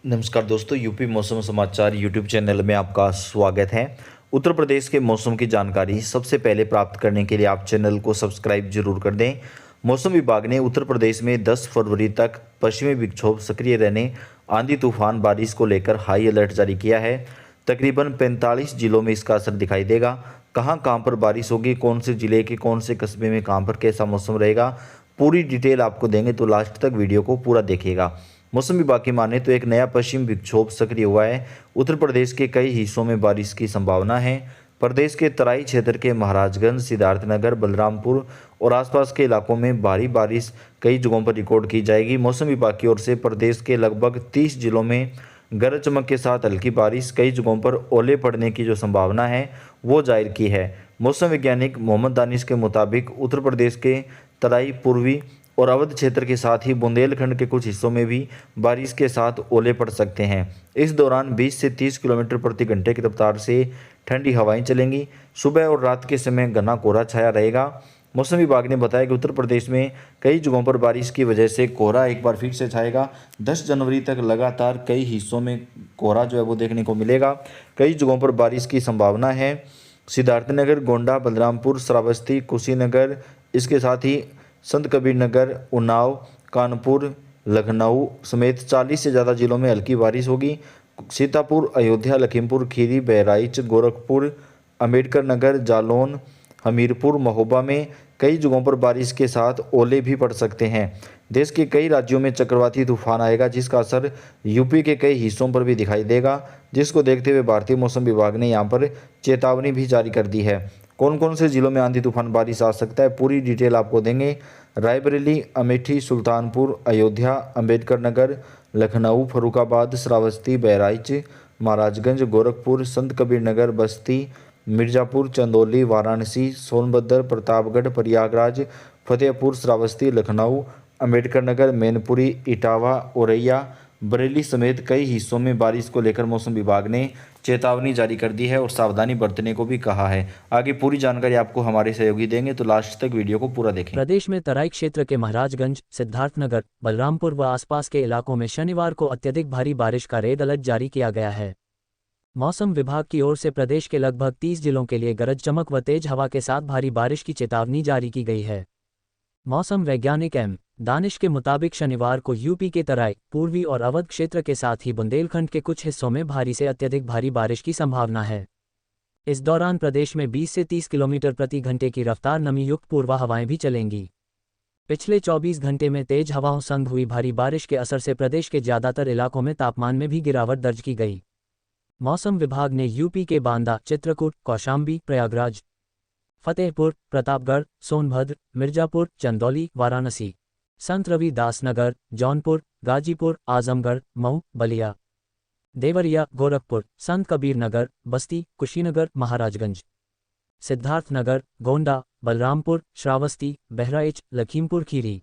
नमस्कार दोस्तों, यूपी मौसम समाचार यूट्यूब चैनल में आपका स्वागत है। उत्तर प्रदेश के मौसम की जानकारी सबसे पहले प्राप्त करने के लिए आप चैनल को सब्सक्राइब जरूर कर दें। मौसम विभाग ने उत्तर प्रदेश में 10 फरवरी तक पश्चिमी विक्षोभ सक्रिय रहने, आंधी तूफान बारिश को लेकर हाई अलर्ट जारी किया है। तकरीबन 45 जिलों में इसका असर दिखाई देगा। कहां पर बारिश होगी, कौन से जिले के कौन से कस्बे में कहां पर कैसा मौसम रहेगा, पूरी डिटेल आपको देंगे, तो लास्ट तक वीडियो को पूरा देखिएगा। मौसम विभाग की माने तो एक नया पश्चिम विक्षोभ सक्रिय हुआ है। उत्तर प्रदेश के कई हिस्सों में बारिश की संभावना है। प्रदेश के तराई क्षेत्र के महाराजगंज, सिद्धार्थनगर, बलरामपुर और आसपास के इलाकों में भारी बारिश कई जगहों पर रिकॉर्ड की जाएगी। मौसम विभाग की ओर से प्रदेश के लगभग 30 जिलों में गरज चमक के साथ हल्की बारिश, कई जगहों पर ओले पड़ने की जो संभावना है वो जाहिर की है। मौसम वैज्ञानिक मोहम्मद दानिश के मुताबिक उत्तर प्रदेश के तराई, पूर्वी और अवध क्षेत्र के साथ ही बुंदेलखंड के कुछ हिस्सों में भी बारिश के साथ ओले पड़ सकते हैं। इस दौरान 20 से 30 किलोमीटर प्रति घंटे की रफ्तार से ठंडी हवाएं चलेंगी। सुबह और रात के समय घना कोहरा छाया रहेगा। मौसम विभाग ने बताया कि उत्तर प्रदेश में कई जगहों पर बारिश की वजह से कोहरा एक बार फिर से छाएगा। 10 जनवरी तक लगातार कई हिस्सों में कोहरा जो है वो देखने को मिलेगा। कई जगहों पर बारिश की संभावना है। सिद्धार्थनगर, गोंडा, बलरामपुर, श्रावस्ती, कुशीनगर, इसके साथ ही संत कबीर नगर, उन्नाव, कानपुर, लखनऊ समेत 40 से ज़्यादा जिलों में हल्की बारिश होगी। सीतापुर, अयोध्या, लखीमपुर खीरी, बहराइच, गोरखपुर, अंबेडकर नगर, जालौन, हमीरपुर, महोबा में कई जगहों पर बारिश के साथ ओले भी पड़ सकते हैं। देश के कई राज्यों में चक्रवाती तूफान आएगा, जिसका असर यूपी के कई हिस्सों पर भी दिखाई देगा, जिसको देखते हुए भारतीय मौसम विभाग ने यहाँ पर चेतावनी भी जारी कर दी है। कौन कौन से जिलों में आंधी तूफान बारिश आ सकता है, पूरी डिटेल आपको देंगे। रायबरेली, अमेठी, सुल्तानपुर, अयोध्या, अंबेडकर नगर, लखनऊ, फर्रुखाबाद, श्रावस्ती, बहराइच, महाराजगंज, गोरखपुर, संत कबीर नगर, बस्ती, मिर्ज़ापुर, चंदौली, वाराणसी, सोनभद्र, प्रतापगढ़, प्रयागराज, फतेहपुर, श्रावस्ती, लखनऊ, अंबेडकर नगर, मैनपुरी, इटावा, औरैया, बरेली समेत कई हिस्सों में बारिश को लेकर मौसम विभाग ने चेतावनी जारी कर दी है और सावधानी बरतने को भी कहा है। आगे पूरी जानकारी आपको हमारे सहयोगी देंगे, तो लास्ट तक वीडियो को पूरा देखें। प्रदेश में तराई क्षेत्र के महाराजगंज, सिद्धार्थनगर, बलरामपुर व आसपास के इलाकों में शनिवार को अत्यधिक भारी बारिश का रेड अलर्ट जारी किया गया है। मौसम विभाग की ओर से प्रदेश के लगभग 30 जिलों के लिए गरज चमक व तेज हवा के साथ भारी बारिश की चेतावनी जारी की गई है। मौसम वैज्ञानिक एम दानिश के मुताबिक शनिवार को यूपी के तराई, पूर्वी और अवध क्षेत्र के साथ ही बुंदेलखंड के कुछ हिस्सों में भारी से अत्यधिक भारी बारिश की संभावना है। इस दौरान प्रदेश में 20 से 30 किलोमीटर प्रति घंटे की रफ्तार नमी युक्त पूर्वा हवाएं भी चलेंगी। पिछले 24 घंटे में तेज हवाओं संग हुई भारी बारिश के असर से प्रदेश के ज्यादातर इलाकों में तापमान में भी गिरावट दर्ज की गई। मौसम विभाग ने यूपी के बांदा, चित्रकूट, कौशाम्बी, प्रयागराज, फतेहपुर, प्रतापगढ़, सोनभद्र, मिर्जापुर, चंदौली, वाराणसी, संत रविदास नगर, जौनपुर, गाजीपुर, आजमगढ़, मऊ, बलिया, देवरिया, गोरखपुर, संत कबीर नगर, बस्ती, कुशीनगर, महाराजगंज, सिद्धार्थनगर, गोंडा, बलरामपुर, श्रावस्ती, बहराइच, लखीमपुर खीरी,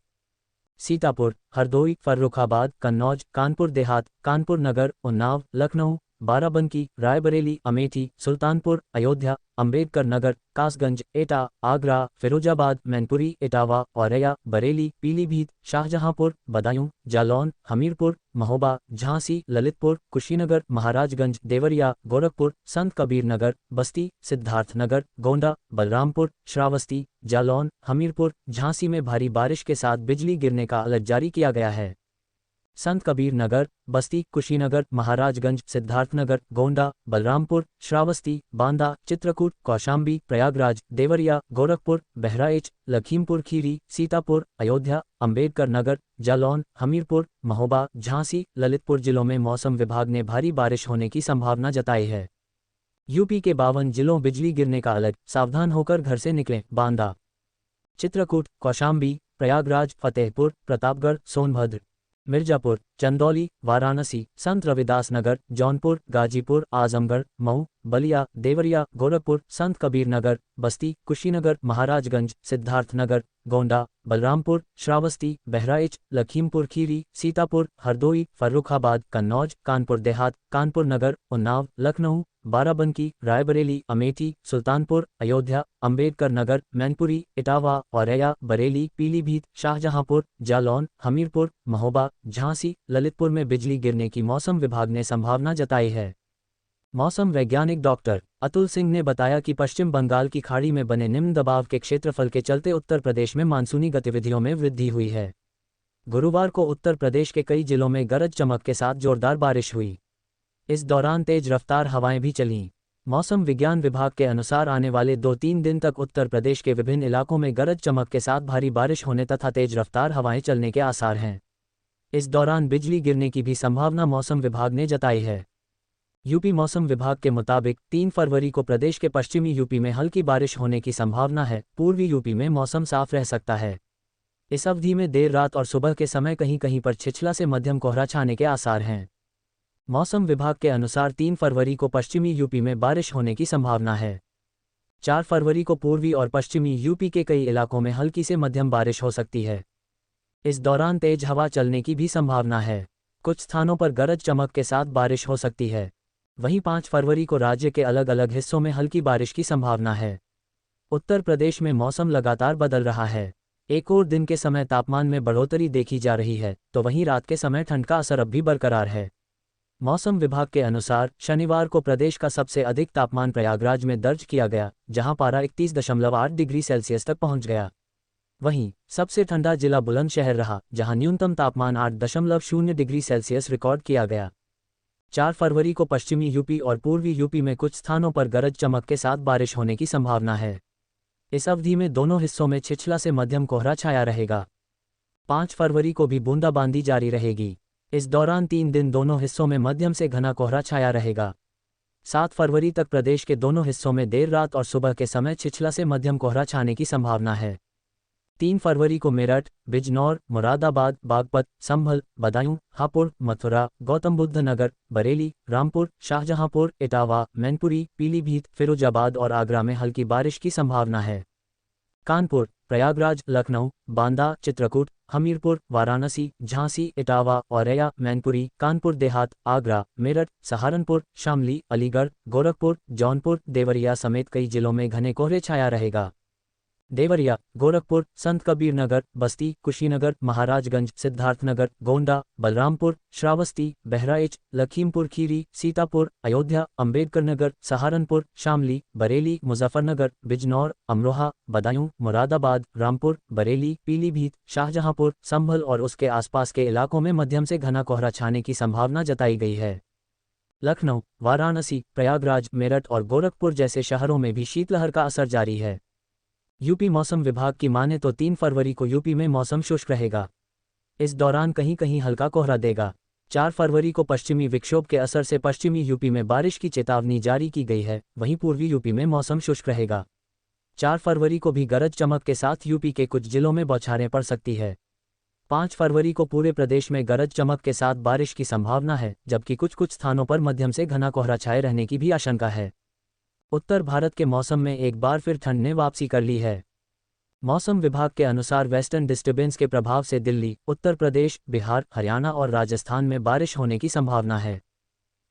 सीतापुर, हरदोई, फर्रुखाबाद, कन्नौज, कानपुर देहात, कानपुर नगर, उन्नाव, लखनऊ, बाराबंकी, रायबरेली, अमेठी, सुल्तानपुर, अयोध्या, अंबेडकर नगर, कासगंज, एटा, आगरा, फिरोजाबाद, मैनपुरी, इटावा, औरैया, बरेली, पीलीभीत, शाहजहांपुर, बदायूं, जालौन, हमीरपुर, महोबा, झांसी, ललितपुर, कुशीनगर, महाराजगंज, देवरिया, गोरखपुर, संत कबीर नगर, बस्ती, सिद्धार्थनगर, गोंडा, बलरामपुर, श्रावस्ती, जालौन, हमीरपुर, झांसी में भारी बारिश के साथ बिजली गिरने का अलर्ट जारी किया गया है। संत कबीर नगर, बस्ती, कुशीनगर, महाराजगंज, सिद्धार्थनगर, गोंडा, बलरामपुर, श्रावस्ती, बांदा, चित्रकूट, कौशाम्बी, प्रयागराज, देवरिया, गोरखपुर, बहराइच, लखीमपुर खीरी, सीतापुर, अयोध्या, अंबेडकर नगर, जालौन, हमीरपुर, महोबा, झांसी, ललितपुर जिलों में मौसम विभाग ने भारी बारिश होने की संभावना जताई है। यूपी के 52 जिलों बिजली गिरने का अलर्ट, सावधान होकर घर से निकलें। बांदा, चित्रकूट, कौशाम्बी, प्रयागराज, फतेहपुर, प्रतापगढ़, सोनभद्र, मिर्जापुर, चंदौली, वाराणसी, संत रविदास नगर, जौनपुर, गाजीपुर, आजमगढ़, मऊ, बलिया, देवरिया, गोरखपुर, संत कबीर नगर, बस्ती, कुशीनगर, महाराजगंज, सिद्धार्थनगर, गोंडा, बलरामपुर, श्रावस्ती, बहराइच, लखीमपुर खीरी, सीतापुर, हरदोई, फर्रुखाबाद, कन्नौज, कानपुर देहात, कानपुर नगर, उन्नाव, लखनऊ, बाराबंकी, रायबरेली, अमेठी, सुल्तानपुर, अयोध्या, अंबेडकर नगर, मैनपुरी, इटावा, औरैया, बरेली, पीलीभीत, शाहजहांपुर, जालौन, हमीरपुर, महोबा, झांसी, ललितपुर में बिजली गिरने की मौसम विभाग ने संभावना जताई है। मौसम वैज्ञानिक डॉक्टर अतुल सिंह ने बताया कि पश्चिम बंगाल की खाड़ी में बने निम्न दबाव के क्षेत्रफल के चलते उत्तर प्रदेश में मानसूनी गतिविधियों में वृद्धि हुई है। गुरुवार को उत्तर प्रदेश के कई जिलों में गरज चमक के साथ जोरदार बारिश हुई। इस दौरान तेज रफ्तार हवाएं भी चलीं। मौसम विज्ञान विभाग के अनुसार आने वाले 2-3 दिन तक उत्तर प्रदेश के विभिन्न इलाकों में गरज चमक के साथ भारी बारिश होने तथा तेज रफ्तार हवाएं चलने के आसार हैं। इस दौरान बिजली गिरने की भी संभावना मौसम विभाग ने जताई है। यूपी मौसम विभाग के मुताबिक 3 फरवरी को प्रदेश के पश्चिमी यूपी में हल्की बारिश होने की संभावना है। पूर्वी यूपी में मौसम साफ रह सकता है। इस अवधि में देर रात और सुबह के समय कहीं कहीं पर छिछला से मध्यम कोहरा छाने के आसार हैं। मौसम विभाग के अनुसार 3 फरवरी को पश्चिमी यूपी में बारिश होने की संभावना है। 4 फरवरी को पूर्वी और पश्चिमी यूपी के कई इलाकों में हल्की से मध्यम बारिश हो सकती है। इस दौरान तेज हवा चलने की भी संभावना है। कुछ स्थानों पर गरज चमक के साथ बारिश हो सकती है। वहीं 5 फरवरी को राज्य के अलग अलग हिस्सों में हल्की बारिश की संभावना है। उत्तर प्रदेश में मौसम लगातार बदल रहा है। एक और दिन के समय तापमान में बढ़ोतरी देखी जा रही है, तो वहीं रात के समय ठंड का असर अब भी बरकरार है। मौसम विभाग के अनुसार शनिवार को प्रदेश का सबसे अधिक तापमान प्रयागराज में दर्ज किया गया, जहां पारा 31.8 डिग्री सेल्सियस तक पहुंच गया। वहीं सबसे ठंडा जिला बुलंदशहर रहा, जहां न्यूनतम तापमान 8.0 डिग्री सेल्सियस रिकॉर्ड किया गया। 4 फरवरी को पश्चिमी यूपी और पूर्वी यूपी में कुछ स्थानों पर गरज चमक के साथ बारिश होने की संभावना है। इस अवधि में दोनों हिस्सों में छिछला से मध्यम कोहरा छाया रहेगा। 5 फरवरी को भी बूंदाबांदी जारी रहेगी। इस दौरान 3 दिन दोनों हिस्सों में मध्यम से घना कोहरा छाया रहेगा। 7 फरवरी तक प्रदेश के दोनों हिस्सों में देर रात और सुबह के समय छिछला से मध्यम कोहरा छाने की संभावना है। 3 फरवरी को मेरठ, बिजनौर, मुरादाबाद, बागपत, संभल, बदायूं, हापुड़, मथुरा, गौतम बुद्ध नगर, बरेली, रामपुर, शाहजहांपुर, इटावा, मैनपुरी, पीलीभीत, फिरोजाबाद और आगरा में हल्की बारिश की संभावना है। कानपुर, प्रयागराज, लखनऊ, बांदा, चित्रकूट, हमीरपुर, वाराणसी, झांसी, इटावा, औरैया, मैनपुरी, कानपुर देहात, आगरा, मेरठ, सहारनपुर, शामली, अलीगढ़, गोरखपुर, जौनपुर, देवरिया समेत कई जिलों में घने कोहरे छाया रहेगा। देवरिया, गोरखपुर, संत कबीर नगर, बस्ती, कुशीनगर, महाराजगंज, सिद्धार्थनगर, गोंडा, बलरामपुर, श्रावस्ती, बहराइच, लखीमपुर खीरी, सीतापुर, अयोध्या, अंबेडकर नगर, सहारनपुर, शामली, बरेली, मुजफ्फरनगर, बिजनौर, अमरोहा, बदायूं, मुरादाबाद, रामपुर, बरेली, पीलीभीत, शाहजहांपुर, संभल और उसके आसपास के इलाकों में मध्यम से घना कोहरा छाने की संभावना जताई गई है। लखनऊ, वाराणसी, प्रयागराज, मेरठ और गोरखपुर जैसे शहरों में भी शीतलहर का असर जारी है। यूपी मौसम विभाग की माने तो 3 फरवरी को यूपी में मौसम शुष्क रहेगा। इस दौरान कहीं कहीं हल्का कोहरा देगा। 4 फरवरी को पश्चिमी विक्षोभ के असर से पश्चिमी यूपी में बारिश की चेतावनी जारी की गई है, वहीं पूर्वी यूपी में मौसम शुष्क रहेगा। 4 फरवरी को भी गरज चमक के साथ यूपी के कुछ जिलों में बौछारें पड़ सकती है। 5 फरवरी को पूरे प्रदेश में गरज चमक के साथ बारिश की संभावना है, जबकि कुछ स्थानों पर मध्यम से घना कोहरा छाए रहने की भी आशंका है। उत्तर भारत के मौसम में एक बार फिर ठंड ने वापसी कर ली है। मौसम विभाग के अनुसार वेस्टर्न डिस्टर्बेंस के प्रभाव से दिल्ली, उत्तर प्रदेश, बिहार, हरियाणा और राजस्थान में बारिश होने की संभावना है।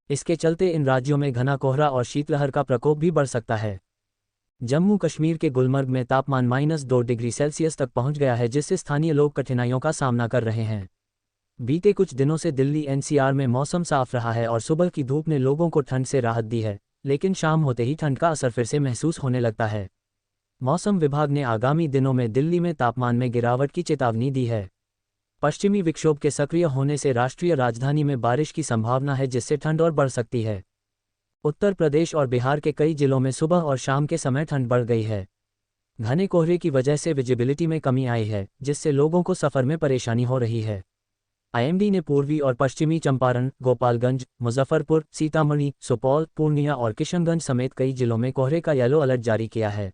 इसके चलते इन राज्यों में घना कोहरा और शीतलहर का प्रकोप भी बढ़ सकता है। जम्मू कश्मीर के गुलमर्ग में तापमान -2 डिग्री सेल्सियस तक पहुंच गया है, जिससे स्थानीय लोग कठिनाइयों का सामना कर रहे हैं। बीते कुछ दिनों से दिल्ली एनसीआर में मौसम साफ रहा है और सुबह की धूप ने लोगों को ठंड से राहत दी है, लेकिन शाम होते ही ठंड का असर फिर से महसूस होने लगता है। मौसम विभाग ने आगामी दिनों में दिल्ली में तापमान में गिरावट की चेतावनी दी है। पश्चिमी विक्षोभ के सक्रिय होने से राष्ट्रीय राजधानी में बारिश की संभावना है, जिससे ठंड और बढ़ सकती है। उत्तर प्रदेश और बिहार के कई जिलों में सुबह और शाम के समय ठंड बढ़ गई है। घने कोहरे की वजह से विजिबिलिटी में कमी आई है, जिससे लोगों को सफर में परेशानी हो रही है। आईएमडी ने पूर्वी और पश्चिमी चंपारण, गोपालगंज, मुजफ्फरपुर, सीतामढ़ी, सुपौल, पूर्णिया और किशनगंज समेत कई जिलों में कोहरे का येलो अलर्ट जारी किया है।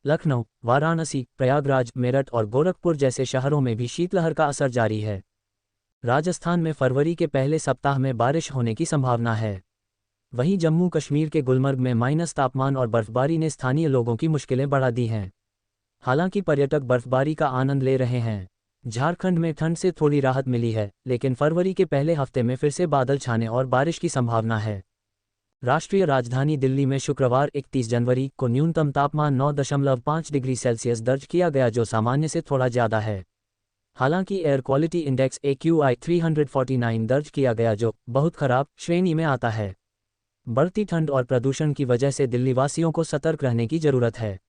लखनऊ, वाराणसी, प्रयागराज, मेरठ और गोरखपुर जैसे शहरों में भी शीतलहर का असर जारी है। राजस्थान में फरवरी के पहले सप्ताह में बारिश होने की संभावना है। वहीं जम्मू कश्मीर के गुलमर्ग में माइनस तापमान और बर्फबारी ने स्थानीय लोगों की मुश्किलें बढ़ा दी हैं। हालांकि पर्यटक बर्फबारी का आनंद ले रहे हैं। झारखंड में ठंड से थोड़ी राहत मिली है, लेकिन फरवरी के पहले हफ्ते में फिर से बादल छाने और बारिश की संभावना है। राष्ट्रीय राजधानी दिल्ली में शुक्रवार 31 जनवरी को न्यूनतम तापमान 9.5 डिग्री सेल्सियस दर्ज किया गया, जो सामान्य से थोड़ा ज़्यादा है। हालांकि एयर क्वालिटी इंडेक्स AQI 349 दर्ज किया गया, जो बहुत खराब श्रेणी में आता है। बढ़ती ठंड और प्रदूषण की वजह से दिल्ली वासियों को सतर्क रहने की जरूरत है।